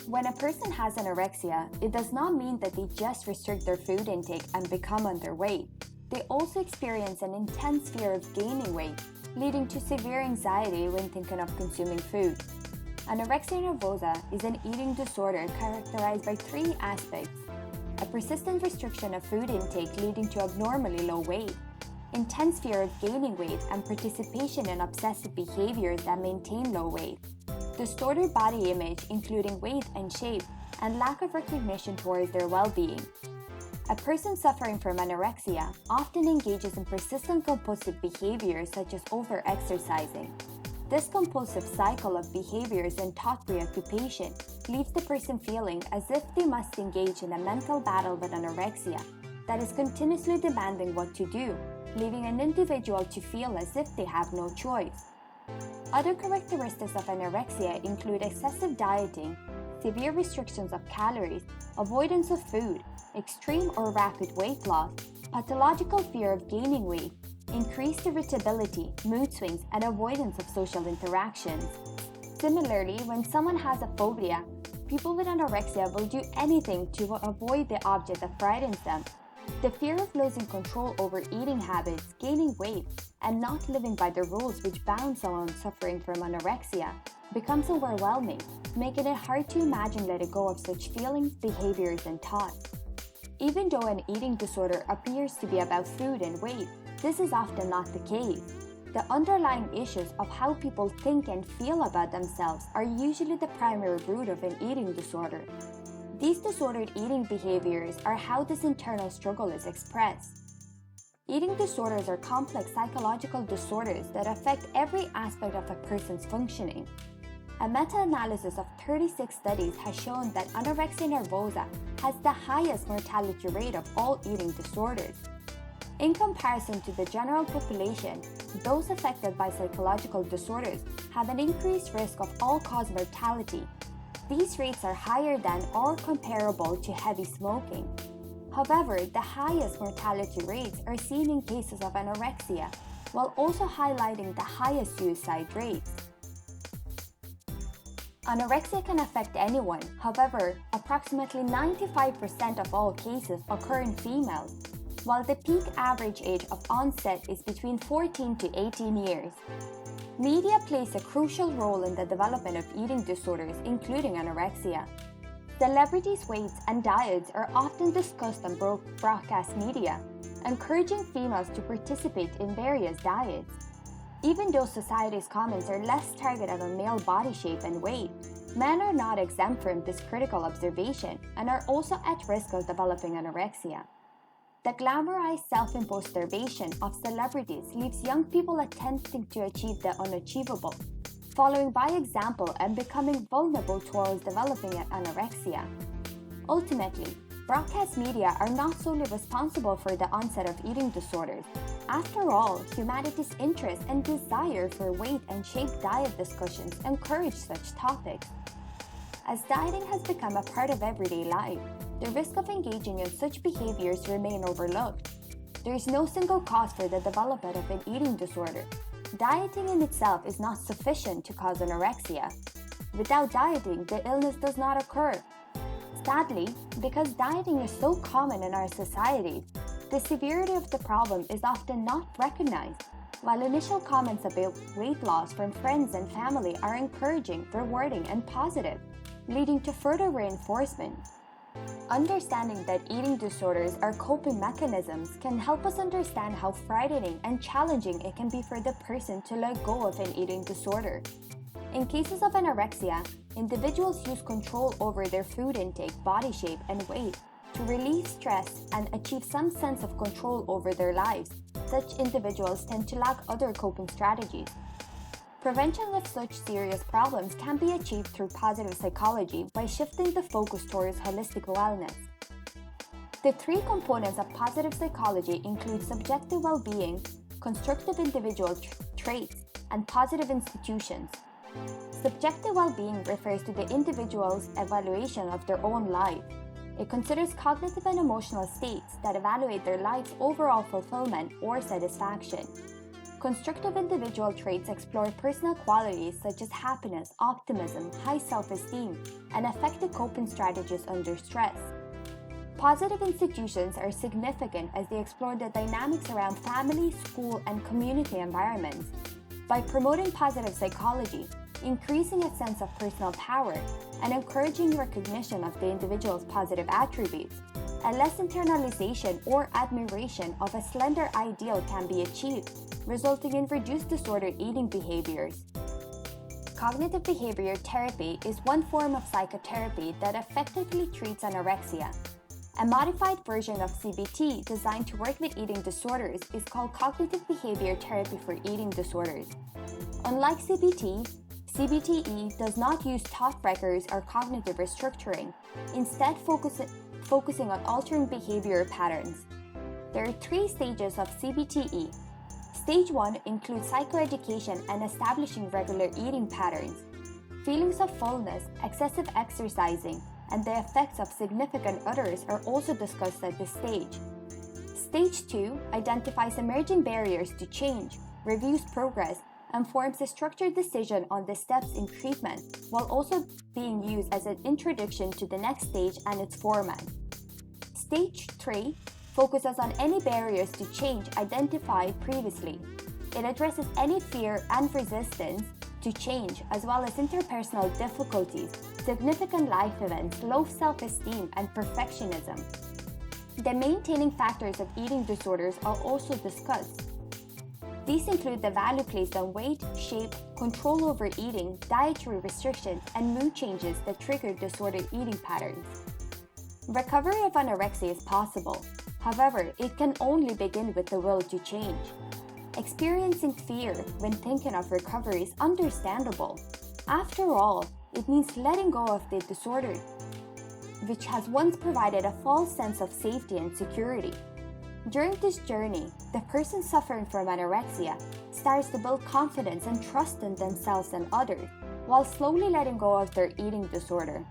When a person has anorexia, it does not mean that they just restrict their food intake and become underweight. They also experience an intense fear of gaining weight, leading to severe anxiety when thinking of consuming food. Anorexia nervosa is an eating disorder characterized by three aspects: a persistent restriction of food intake leading to abnormally low weight, intense fear of gaining weight, and participation in obsessive behaviors that maintain low weight, distorted body image including weight and shape, and lack of recognition towards their well-being. A person suffering from anorexia often engages in persistent compulsive behaviors such as over-exercising. This compulsive cycle of behaviors and thought preoccupation leaves the person feeling as if they must engage in a mental battle with anorexia that is continuously demanding what to do, leaving an individual to feel as if they have no choice. Other characteristics of anorexia include excessive dieting, severe restrictions of calories, avoidance of food, extreme or rapid weight loss, pathological fear of gaining weight, increased irritability, mood swings, and avoidance of social interactions. Similarly, when someone has a phobia, people with anorexia will do anything to avoid the object that frightens them. The fear of losing control over eating habits, gaining weight, and not living by the rules which bound someone suffering from anorexia becomes overwhelming, making it hard to imagine letting go of such feelings, behaviors, and thoughts. Even though an eating disorder appears to be about food and weight, this is often not the case. The underlying issues of how people think and feel about themselves are usually the primary root of an eating disorder. These disordered eating behaviors are how this internal struggle is expressed. Eating disorders are complex psychological disorders that affect every aspect of a person's functioning. A meta-analysis of 36 studies has shown that anorexia nervosa has the highest mortality rate of all eating disorders. In comparison to the general population, those affected by psychological disorders have an increased risk of all-cause mortality. These rates are higher than or comparable to heavy smoking. However, the highest mortality rates are seen in cases of anorexia, while also highlighting the highest suicide rates. Anorexia can affect anyone. However, approximately 95% of all cases occur in females, while the peak average age of onset is between 14 to 18 years. Media plays a crucial role in the development of eating disorders, including anorexia. Celebrities' weights and diets are often discussed on broadcast media, encouraging females to participate in various diets. Even though society's comments are less targeted on male body shape and weight, men are not exempt from this critical observation and are also at risk of developing anorexia. The glamorized self-imposed starvation of celebrities leaves young people attempting to achieve the unachievable, following by example and becoming vulnerable towards developing anorexia. Ultimately, broadcast media are not solely responsible for the onset of eating disorders. After all, humanity's interest and desire for weight and shape diet discussions encourage such topics. As dieting has become a part of everyday life, the risk of engaging in such behaviors remain overlooked. There is no single cause for the development of an eating disorder. Dieting in itself is not sufficient to cause anorexia. Without dieting, the illness does not occur. Sadly, because dieting is so common in our society, the severity of the problem is often not recognized. While initial comments about weight loss from friends and family are encouraging, rewarding, and positive, leading to further reinforcement. Understanding that eating disorders are coping mechanisms can help us understand how frightening and challenging it can be for the person to let go of an eating disorder. In cases of anorexia, individuals use control over their food intake, body shape, and weight to relieve stress and achieve some sense of control over their lives. Such individuals tend to lack other coping strategies. Prevention of such serious problems can be achieved through positive psychology by shifting the focus towards holistic wellness. The three components of positive psychology include subjective well-being, constructive individual traits, and positive institutions. Subjective well-being refers to the individual's evaluation of their own life. It considers cognitive and emotional states that evaluate their life's overall fulfillment or satisfaction. Constructive individual traits explore personal qualities such as happiness, optimism, high self-esteem, and effective coping strategies under stress. Positive institutions are significant as they explore the dynamics around family, school, and community environments. By promoting positive psychology, increasing a sense of personal power, and encouraging recognition of the individual's positive attributes, a less internalization or admiration of a slender ideal can be achieved, resulting in reduced disordered eating behaviors. Cognitive behavior therapy is one form of psychotherapy that effectively treats anorexia. A modified version of CBT designed to work with eating disorders is called cognitive behavior therapy for eating disorders. Unlike CBT, CBTE does not use thought breakers or cognitive restructuring, instead focusing on altering behavior patterns. There are 3 stages of CBTE. Stage 1 includes psychoeducation and establishing regular eating patterns. Feelings of fullness, excessive exercising, and the effects of significant others are also discussed at this stage. Stage 2 identifies emerging barriers to change, reviews progress, and forms a structured decision on the steps in treatment, while also being used as an introduction to the next stage and its format. Stage 3 focuses on any barriers to change identified previously. It addresses any fear and resistance to change, as well as interpersonal difficulties, significant life events, low self-esteem, and perfectionism. The maintaining factors of eating disorders are also discussed. These include the value placed on weight, shape, control over eating, dietary restrictions, and mood changes that trigger disordered eating patterns. Recovery of anorexia is possible. However, it can only begin with the will to change. Experiencing fear when thinking of recovery is understandable. After all, it means letting go of the disorder, which has once provided a false sense of safety and security. During this journey, the person suffering from anorexia starts to build confidence and trust in themselves and others, while slowly letting go of their eating disorder.